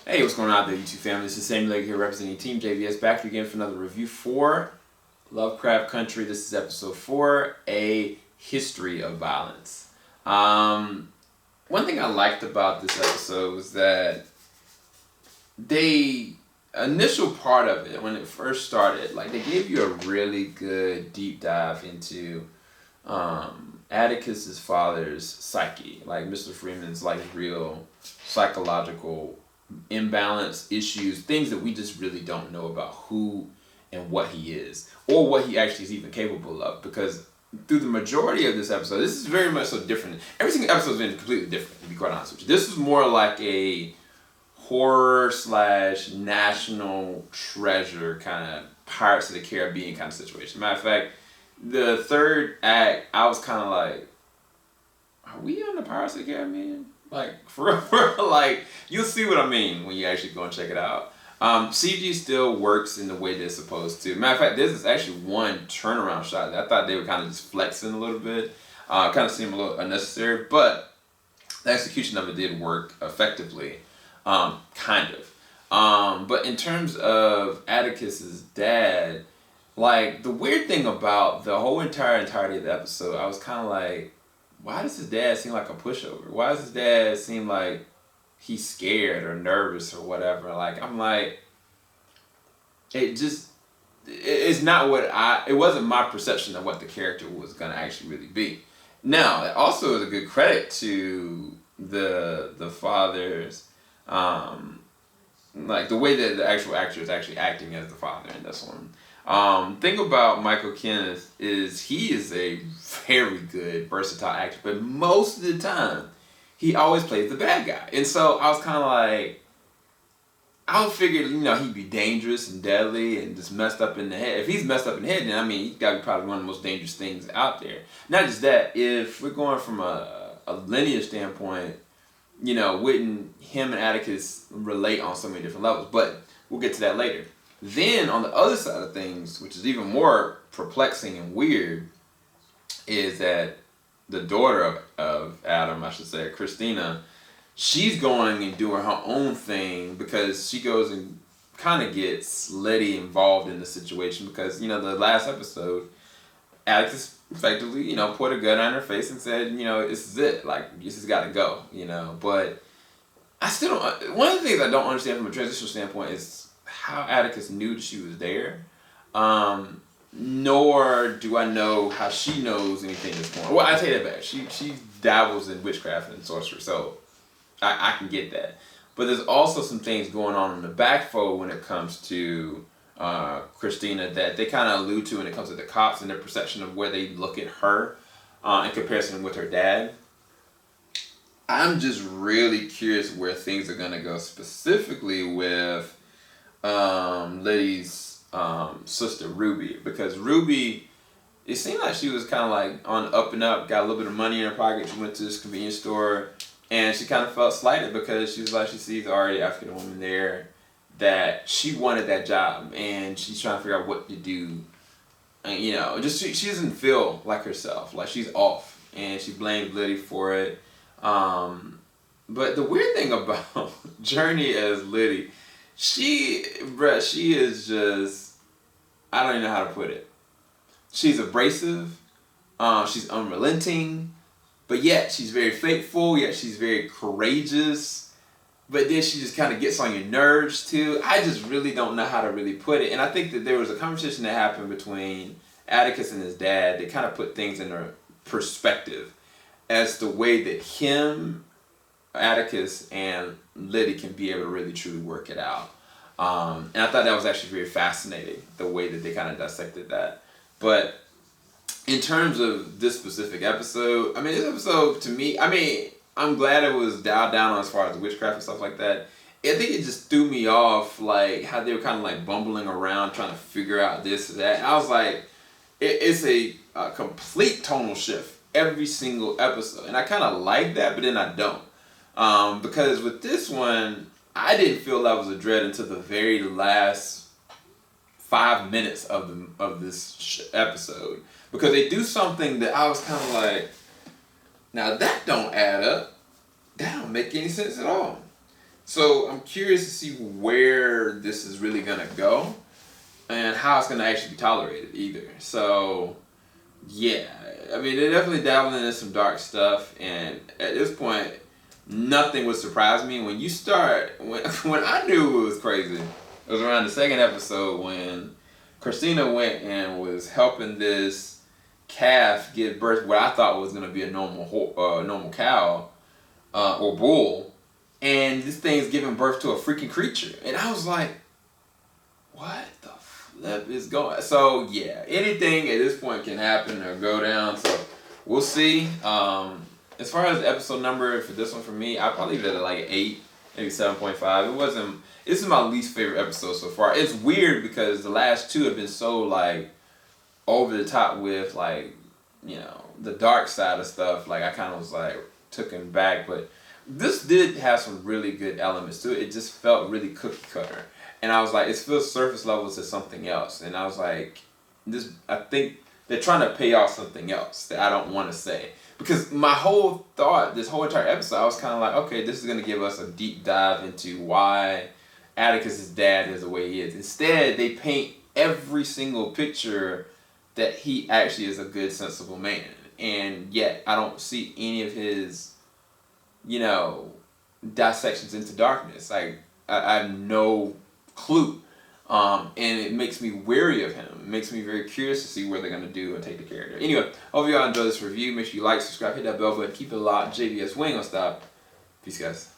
Hey, what's going on out there, YouTube family? This is Sam Leg here representing Team JVS back again for another review for Lovecraft Country. This is episode 4, A History of Violence. One thing I liked about this episode was that initial part of it, when it first started, like they gave you a really good deep dive into Atticus's father's psyche, like Mr. Freeman's like real psychological imbalance issues, things that we just really don't know about who and what he is, or what he actually is even capable of. Because through the majority of this episode, this is very much so different. Every single episode has been completely different, to be quite honest with you. This is more like a horror / national treasure kind of Pirates of the Caribbean kind of situation. Matter of fact, the third act, I was kind of like, are we on the Pirates of the Caribbean? Like, for real, like, you'll see what I mean when you actually go and check it out. CG still works in the way they're supposed to. Matter of fact, this is actually one turnaround shot that I thought they were kind of just flexing a little bit. Kind of seemed a little unnecessary, but the execution of it did work effectively. Kind of. But in terms of Atticus's dad, like, the weird thing about the whole entirety of the episode, I was kind of like, why does his dad seem like a pushover? Why does his dad seem like he's scared or nervous or whatever? Like, I'm like, it's not it wasn't my perception of what the character was going to actually really be. Now, it also is a good credit to the father's, like the way that the actual actor is actually acting as the father in this one. Thing about Michael Kenneth is he is a very good, versatile actor, but most of the time, he always plays the bad guy. And so I was kind of like, I would figure, he'd be dangerous and deadly and just messed up in the head. If he's messed up in the head, then, he's got to be probably one of the most dangerous things out there. Not just that, if we're going from a lineage standpoint, wouldn't him and Atticus relate on so many different levels? But we'll get to that later. Then, on the other side of things, which is even more perplexing and weird, is that the daughter of Adam, I should say, Christina, she's going and doing her own thing because she goes and kind of gets Letty involved in the situation because, the last episode, Atticus effectively, put a gun on her face and said, this is it, like, this has got to go, But I still don't, one of the things I don't understand from a transitional standpoint is how Atticus knew that she was there, nor do I know how she knows anything that's going on. Well, I take that back. She dabbles in witchcraft and sorcery, so I can get that. But there's also some things going on in the backfold when it comes to Christina that they kind of allude to when it comes to the cops and their perception of where they look at her in comparison with her dad. I'm just really curious where things are going to go, specifically with Letty's sister Ruby, because Ruby, it seemed like she was kind of like on up and up, got a little bit of money in her pocket. She went to this convenience store and she kind of felt slighted because she was like, she sees already African woman there that she wanted that job and she's trying to figure out what to do, and just she doesn't feel like herself, like she's off, and she blames Letty for it. But the weird thing about Jurnee as Letty, she is just, I don't even know how to put it. She's abrasive, she's unrelenting, but yet she's very faithful, yet she's very courageous, but then she just kind of gets on your nerves too. I just really don't know how to really put it. And I think that there was a conversation that happened between Atticus and his dad that kind of put things in a perspective as the way that him, Atticus, and Letty can be able to really truly work it out. And I thought that was actually very fascinating, the way that they kind of dissected that. But in terms of this specific episode, this episode to me, I'm glad it was dialed down on as far as the witchcraft and stuff like that. I think it just threw me off, like how they were kind of like bumbling around trying to figure out this or that. And I was like, it's a complete tonal shift every single episode. And I kind of like that, but then I don't. Because with this one, I didn't feel that was a dread until the very last 5 minutes of this episode, because they do something that I was kind of like, now that don't add up. That don't make any sense at all. So I'm curious to see where this is really gonna go and how it's gonna actually be tolerated either. So yeah, I mean they're definitely dabbling in some dark stuff, and at this point, nothing would surprise me when you start when when I knew it was crazy. It was around the second episode when Christina went and was helping this calf give birth what I thought was gonna be a normal cow or bull, and this thing's giving birth to a freaking creature, and I was like, what the flip is going? So yeah, anything at this point can happen or go down. So we'll see. As far as the episode number for this one for me, I probably leave it at like 8, maybe 7.5. It wasn't. This is my least favorite episode so far. It's weird because the last two have been so like over the top with like, you know, the dark side of stuff. Like I kind of was like taken back, but this did have some really good elements to it. It just felt really cookie cutter, and I was like, it feels surface level to something else, and I was like, this. I think they're trying to pay off something else that I don't want to say. Because my whole thought, this whole entire episode, I was kind of like, okay, this is going to give us a deep dive into why Atticus' dad is the way he is. Instead, they paint every single picture that he actually is a good, sensible man. And yet, I don't see any of his, you know, dissections into darkness. Like, I have no clue. And it makes me wary of him. It makes me very curious to see what they're going to do and take the character. Anyway, hope you all enjoyed this review. Make sure you like, subscribe, hit that bell button, keep it locked. JVS Wing on stop. Peace, guys.